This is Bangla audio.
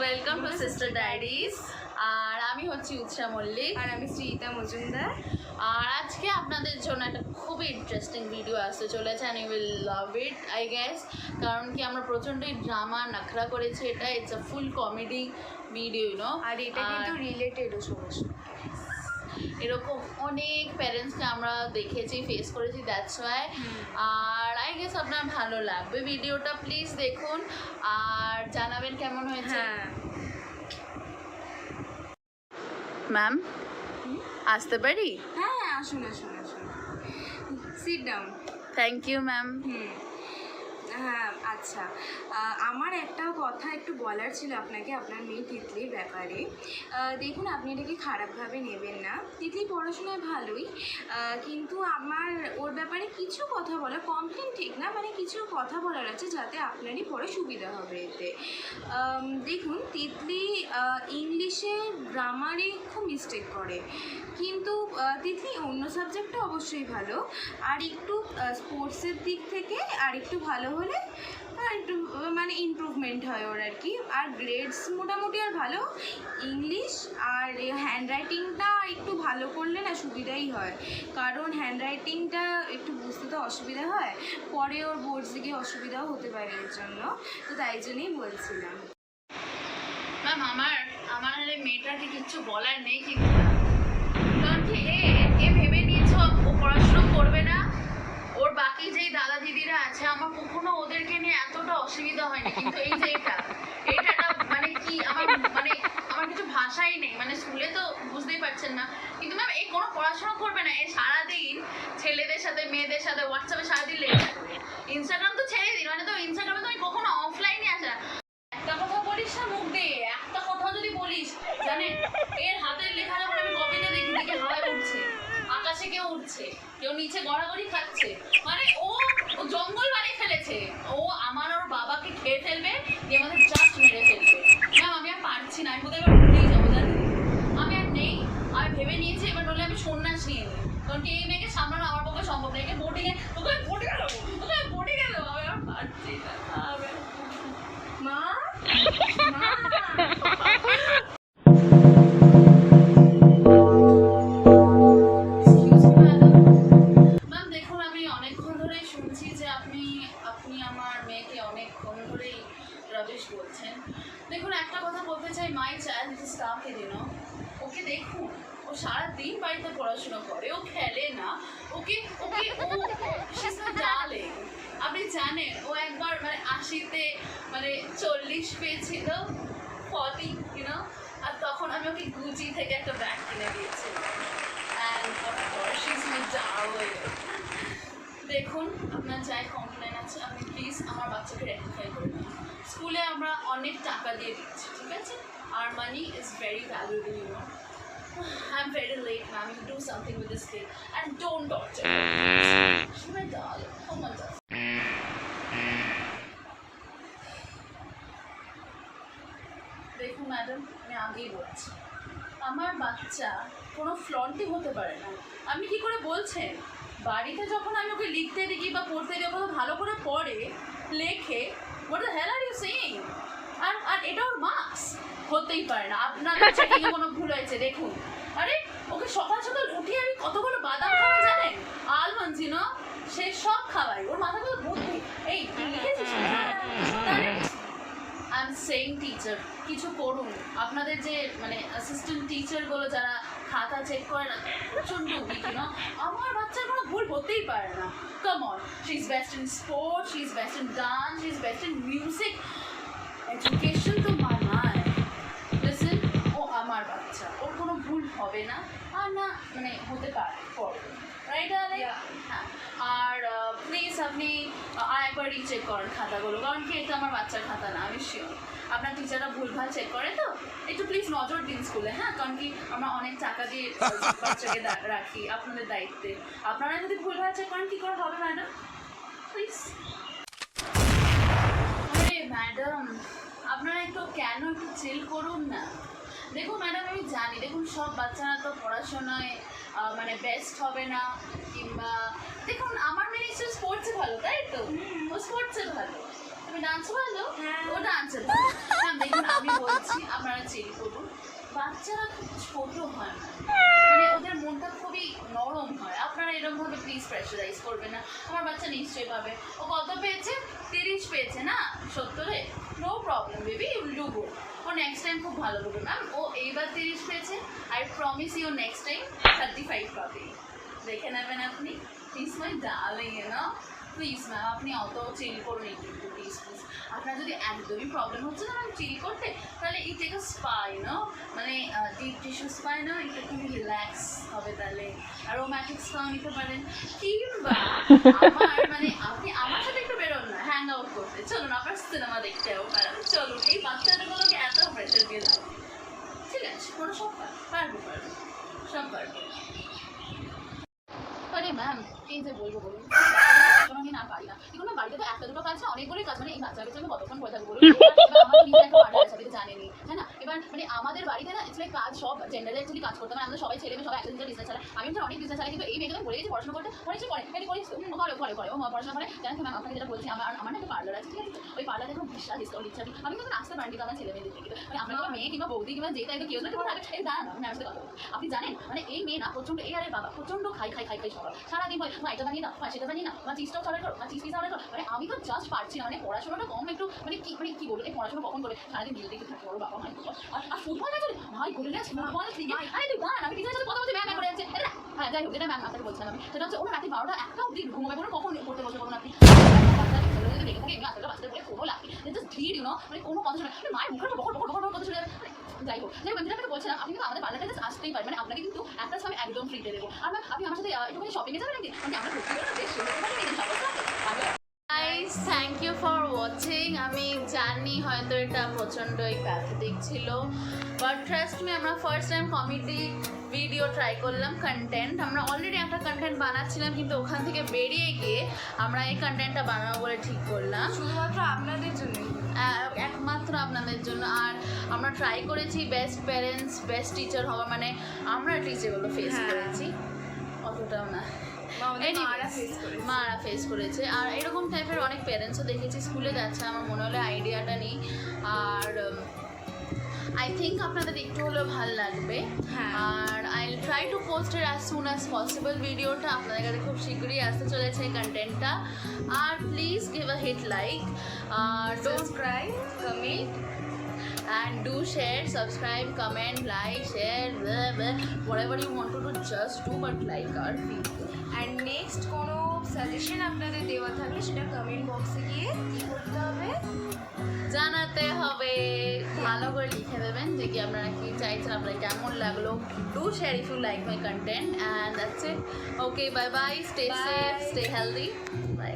Welcome to sister diaries. আর আমি হচ্ছি উৎসা মল্লিক আর আমি শ্রীতা মজুমদার। আর আজকে আপনাদের জন্য একটা খুবই ইন্টারেস্টিং ভিডিও আসতে চলেছে and you will love it I guess. কারণ কি আমরা প্রচণ্ডই ড্রামা নাখরা করেছি, এটা it's a full comedy video you know. আর এটা কিন্তু রিলেটেডও সমস্ত, এরকম অনেক প্যারেন্টসকে আমরা দেখেছি, ফেস করেছি, দ্যাটস ওয়াই। আর আই গেস আপনার ভালো লাগবে ভিডিওটা, প্লিজ দেখুন আর জানাবেন কেমন হয়েছে। ম্যাম আসতে পারি? হ্যাঁ আসুন আসুন আসুন, sit down. Thank you ma'am. হ্যাঁ আচ্ছা, আমার একটা কথা একটু বলার ছিল আপনাকে, আপনার মেয়ে তিতলির ব্যাপারে। দেখুন আপনি এটাকে খারাপভাবে নেবেন না, তিতলি পড়াশোনায় ভালোই, কিন্তু আমার ওর ব্যাপারে কিছু কথা বলার, কমপ্লেন ঠিক না, মানে কিছু কথা বলার আছে যাতে আপনারই পড়ে সুবিধা হবে এতে। দেখুন তিতলি ইংলিশে গ্রামারে খুব মিস্টেক করে, কিন্তু তিতলি অন্য সাবজেক্টটা অবশ্যই ভালো, আর একটু স্পোর্টসের দিক থেকে আর একটু ভালো হলে আর একটু মানে ইমপ্রুভমেন্ট হয় ওর আর কি। আর গ্রেডস মোটামুটি আর ভালো, ইংলিশ আর হ্যান্ড রাইটিংটা একটু ভালো করলে না সুবিধাই হয়, কারণ হ্যান্ড রাইটিংটা একটু বুঝতে তো অসুবিধা হয়, পরে ওর বোর্ডসে গিয়ে অসুবিধাও হতে পারে এর জন্য, তো তাই জন্যই বলছিলাম। ম্যাম আমার মেয়েটাকে কিচ্ছু বলার নেই, কিন্তু কারণ কি এ ভেবে নিয়েছো ও পড়াশুনো করবে না, ওর বাকি যেই দাদা দিদিরা আছে আমার কখনো ওদেরকে নিয়ে এতটা অসুবিধা হয়নি, কিন্তু এই যে এটা মানে কি আমার কিছু ভাষাই নেই, মানে স্কুলে তো বুঝতেই পারছেন না, কিন্তু ম্যাম এই কোনো পড়াশোনা করবে না, এ সারাদিন ছেলেদের সাথে মেয়েদের সাথে হোয়াটসঅ্যাপে সারাদিন লেগে থাকবে, ইনস্টাগ্রাম তো ছেড়ে দিন, মানে তো ইনস্টাগ্রামে তো আমি কখনো অফলাইনে আসে না। একটা কথা বলিস না মুখ দিয়ে, একটা কথা যদি বলিস জানেন এর হাতের লেখা যখন আমি কপিতে দেখি দেখে হাওয়ায় উঠছে, আকাশে কেউ উঠছে, কেউ নিচে গড়াগড়ি খাচ্ছে, মানে ও জঙ্গল বানিয়ে ফেলেছে, ও আমার ওর বাবাকে খেয়ে ফেলবে, দিয়ে আমাদের জাস্ট মেরে ফেলবে। ম্যাম আমি আর পারছি না, আমি বোধহয় এবার ভুলেই যাবো জানেন, আমি আর নেই, আমি ভেবে নিয়েছি এবার নলে আমি সন্ন্যাস নিয়ে নিই, কারণ কি এই মেয়েকে সামলানো আমার পক্ষে সম্ভব নেই, একে বোর্ডিংয়ে বোর্ডিং গেল আমি আর পারছি না। মা বলছেন। দেখুন একটা কথা বলতে চাই, my child is stuff you know, okay দেখুন ও সারাদিন বাড়িতে পড়াশোনা করে, ও খেলে না, ওকে ওকে ও ডার্লিং। আপনি জানেন ও একবার মানে 80-তে মানে 40 পেয়েছিল, 40 ইউনো, আর তখন আমি ওকে গুচি থেকে একটা ব্যাগ কিনে দিয়েছিলাম, and of course she is my darling. দেখুন আপনার যাই কমপ্লেন আছে আপনি প্লিজ আমার বাচ্চাকে রেকটিফাই করে দিন, স্কুলে আমরা অনেক টাকা দিয়ে দিচ্ছি, ঠিক আছে, আর money is very valuable you know. I am very late ma'am, you do something with this kid and don't torture my darling. Oh my God. দেখুন ম্যাডাম আমি আগেই বলছি আমার বাচ্চা কোনো ফ্লন্টই হতে পারে না, আপনি কি করে বলছেন? বাড়িতে যখন আমি ওকে লিখতে দেখি বা পড়তে দেখো তো ভালো করে পড়ে লেখে, what the hell are you saying? আর এটা ওর মার্কস হতেই পারে না, আপনার চেকিংয়ে কোনো ভুল হয়েছে দেখুন। আরে ওকে সকাল সকাল উঠিয়ে আমি কতগুলো বাদাম খাওয়াই জানেন, আলমন্ডস ইউনো, সে সব খাওয়াই, ওর মাথাগুলো বুদ্ধি এই লিখেছিস আই এম সেইং টিচার কিছু করুন, আপনাদের যে মানে অ্যাসিস্ট্যান্ট টিচারগুলো যারা খাতা চেক করে না প্রচণ্ড উইক ইউনো, আমার বাচ্চার কোনো ভুল হতেই পারে না, come on, she is best in sports, she is best in dance, she is best in music, education তো মানায়। লিসেন ও আমার বাচ্চা, ওর কোনো ভুল হবে না, আর না মানে হতে পারে পরে, রাইট? হ্যাঁ, আর প্লিজ আপনি একবার রিচেক করেন খাতাগুলো, কারণ কি এটা আমার বাচ্চার খাতা না, আমি শিওর আপনার টিচাররা ভুলভাল চেক করে, তো একটু প্লিজ নজর দিন স্কুলে, হ্যাঁ, কারণ কি আমরা অনেক টাকা দিয়ে বাচ্চাকে রাখি আপনাদের দায়িত্বে, আপনারা যদি ভুলভাল চেক করেন কী করে হবে ম্যাডাম, প্লিজ। আরে ম্যাডাম আপনারা একটু চিল করুন না। দেখুন ম্যাডাম আমি জানি, দেখুন সব বাচ্চারা তো পড়াশোনায় মানে বেস্ট হবে না, কিংবা দেখুন আমার মেয়ে নিশ্চয়ই স্পোর্টসে ভালো, তাই তো? ও স্পোর্টসে ভালো, তুমি ডান্সে ভালো, ও ডান্সে ভালো। ম্যাম দেখুন আমি বলছি বাচ্চারা খুব ছোট হয় না, মানে ওদের মনটা খুবই নরম হয়। আপনারা এরকমভাবে প্লিজ প্রেশারাইজ করবেন না। আমার বাচ্চা নিশ্চয়ই পাবে। ও কত পেয়েছে? 30 পেয়েছে না 70-এ? No problem baby, you will do good. ও নেক্সট টাইম খুব ভালো করবে ম্যাম। ও এইবার 30 পেয়েছে, I promise you next time 35 পাবে। দেখে নেবেন আপনি। Please my darling, you know, please ma'am আপনি অত চিল করুন একটু একটু প্লিজ প্লিজ। আপনার যদি একদমই প্রবলেম হচ্ছে না ম্যাম চিল করতে, তাহলে এই টেক স্পা, ইউ নো, মানে ডিপ টিস্যু স্পা, না একটুখানি রিল্যাক্স হবে, তাহলে অ্যারোম্যাটিক স্পাও নিতে পারেন। কিংবা আমার মানে আপনি আমার সাথে একটু বেরোন না হ্যাং আউট করতে, চলুন আপনার সিনেমা দেখতেও পারেন, চলুন। এই বাচ্চাগুলোকে এত প্রেশার দিয়ে যাবে, ঠিক আছে? কোনো সব পারবো সব পারবো। আরে ম্যাম এই যে বলবো বলুন, আমি না পারি না। দেখুন না, বাড়িতে তো একটা দুটো কাজ না, অনেকগুলোই কাজ, মানে এই বাচ্চাকে আমি কতক্ষণ করে থাকবো বলুন? আমার নিজের একটা পার্টনার আছে, আপনি তো জানেনই, হ্যাঁ না? এবার মানে আমাদের বাড়িতে না ইটস লাইক কাজ সব জেন্ডারে অ্যাকচুয়ালি কাজ করতে, মানে আমরা সবাই ছেলে মেয়ে সবাই একটা নিজের বিজনেস চালায়। আমি তো অনেক বিজনেস চালাই, কিন্তু এই মেয়েকে বলে গেছি পড়াশোনা করতে, পড়েছি পড়ে এটি করিস করে ও পড়াশোনা করে। জানেন ম্যাম আপনাকে যেটা বলছি, আমার না একটা পার্লার আছে, ঠিক আছে? ওই পার্লারে কোনো বিশাল ডিসকাউন্ট দিচ্ছে। আমি কিন্তু আসতে পারেন, কিন্তু আমার ছেলে মেয়েদের থেকে, মানে আপনার মেয়ে কিংবা বৌদি কিংবা যেটা একটু কেউ না এই দাঁড়ান আমি আসতে কথা। আপনি জানেন মানে এই মেয়ে না প্রচণ্ড, এই আরে বাবা প্রচণ্ড খাই সবাই সারাদিন হয়, মা এটা বানিয়ে দাও, মা সেটা বানিয়ে না, মা চিজটাও অর্ডার করো, মা চিজ পিজা অর্ডার করো। মানে আমি তো জাস্ট পারছি না, মানে পড়াশোনাটা কম একটু, মানে কি বলবো, এই পড়াশোনা কখন করে সারাদিন বিল দেখতে থাকে ওর বাবা মাই। আর ফুটবল না চলে ভাই, ঘুরে না ফুটবল ঠিক আছে। আরে তুই গান, আমি টিচারের সাথে কথা বলছি, ম্যাম করে যাচ্ছে। হ্যাঁ যাই হোক, এটা ম্যাম আপনাকে বলছিলাম আমি, সেটা হচ্ছে ওরা রাতে 12টা 1টা অব্দি ঘুমাবে, কোনো কখন পড়তে বসে বলুন আপনি? দেখে থাকে এমনি আসলে বাচ্চাদের বলে কোনো লাগে জাস্ট ভিড়, ইউ নো, মানে কোনো কথা শোনে মায়ের মুখে বকর কথা শুনে যাবে। যাই হোক আমি যেটা বলছিলাম, আপনি কিন্তু আমাদের পার্লারটা জাস্ট আসতেই পারেন, মানে আপনাকে কিন্তু একটা সময় একদম ফ্রিতে দেবো। আর ম্যাম আপনি আমার সাথে একটুখানি শপিংয়ে যাবেন নাকি? মানে আমরা ঘুরতে গেলে বেশ guys, thank you for watching. আমি জানি হয়তো এটা প্রচণ্ডই প্যাথেটিক ছিল, বাট ট্রাস্ট মি, আমরা first time comedy video try করলাম। কন্টেন্ট আমরা অলরেডি একটা কন্টেন্ট বানাচ্ছিলাম, কিন্তু ওখান থেকে বেরিয়ে গিয়ে আমরা এই কন্টেন্টটা বানাবো বলে ঠিক করলাম, শুধুমাত্র আপনাদের জন্যই, একমাত্র আপনাদের জন্য। আর আমরা ট্রাই করেছি বেস্ট প্যারেন্টস বেস্ট টিচার হওয়া, মানে আমরা টিচারগুলো ফেস করেছি, অতটাও না মারা ফেস করেছে। আর এরকম টাইপের অনেক প্যারেন্টসও দেখেছি স্কুলে যাচ্ছে, আমার মনে হলো আইডিয়াটা নেই। আর আই থিঙ্ক আপনাদের একটু হলেও ভালো লাগবে। আর I will try to post it as soon as possible. ভিডিওটা আপনাদের কাছে খুব শীঘ্রই আসতে চলেছে কন্টেন্টটা। আর please give a hit like, don't subscribe, comment and do share, subscribe, comment, like, share, blah, blah, whatever you want to do, just do, but like our video. And next কোনো সাজেশন আপনাদের দেওয়া থাকলে সেটা কমেন্ট বক্সে গিয়ে কী করতে হবে, জানাতে হবে। ভালো করে লিখে দেবেন যে কি আপনারা কি চাইছেন, আপনার কেমন লাগলো। Do share if you like my content, and that's it. Okay, bye bye, stay safe, stay healthy, by.